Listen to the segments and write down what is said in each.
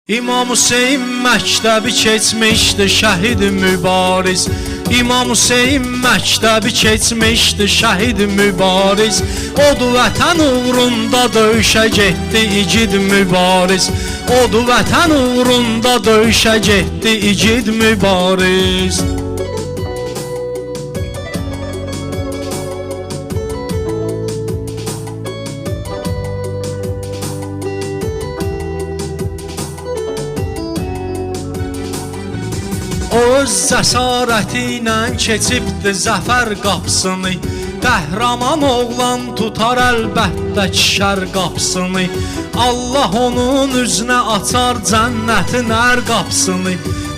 İmam Hüseyin məktəbi keçmişdi, şəhid mübariz. İmam Hüseyin məktəbi keçmişdi, şəhid mübariz. Odu vətən uğrunda döyüşə getdi, igid mübariz. Odu vətən uğrunda döyüşə getdi, igid mübariz. O öz cəsarəti ilə keçibdi zəfər qapısını. Qəhrəman oğlan tutar əlbəttə kişər qapısını. Allah onun üzünə açar cənnətin hər qapısını.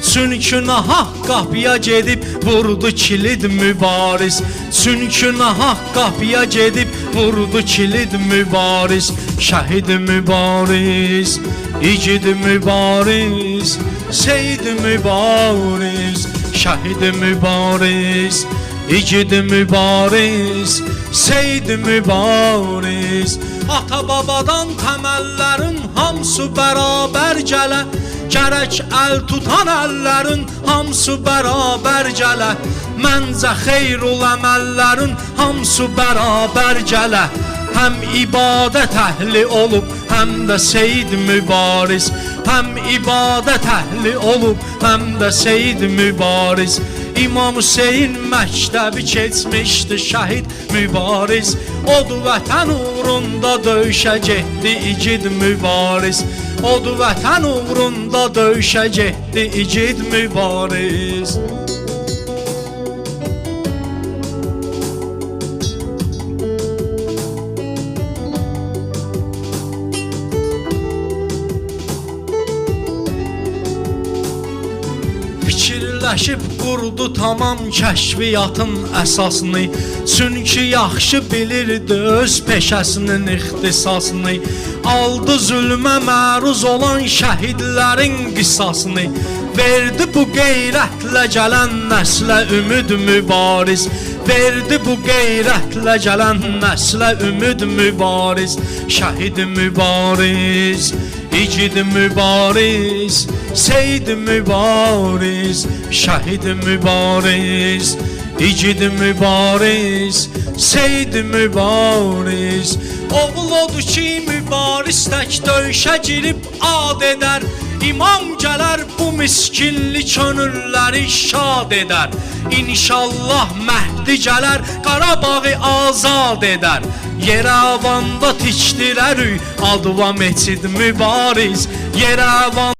Çünki nahaq qapıya gedib vurdu kilid mübariz. Çünki nahaq qapıya gedib vurdu kilid mübariz. Şəhid mübariz, igid mübariz, seyd mübariz. Şəhid mübariz, igid mübariz, seyd mübariz. Ata babadan təməllərin hamısı bərabər gələ. Gərək əl tutan əllərin hamısı bərabər gələ. Məncə xeyrul əməllərin hamısı bərabər gələ. Həm ibadət əhli olub, həm də seyd mübariz. Həm ibadət əhli olub, həm də seyd mübariz. İmam Hüseyin məktəbi keçmişdi, şəhid mübariz. Odu vətən uğrunda döyüşə getdi, igid mübariz. Odu vətən uğrunda döyüşə getdi, igid mübariz. Fikirləşib qurdu tamam kəşfiyyatın əsasını. Çünki yaxşı bilirdi öz peşəsinin ixtisasını. Aldı zülmə məruz olan şəhidlərin qisasını. Verdi bu qeyrətlə gələn nəslə ümid mübariz. Verdi bu qeyrətlə gələn nəslə ümid mübariz. Şəhid mübariz, igid mübariz, seyd mübariz. Şəhid mübariz, igid mübariz, seyd mübariz. Oğul odur ki mübariz tək döyüşə girib ad edər. İmam gələr bu miskinlik könülləri şad edər. İnşallah Məhdi gələr Qarabağı azad edər. Yerəvanda tikdirərik Adva meçid mübariz. Yerəvanda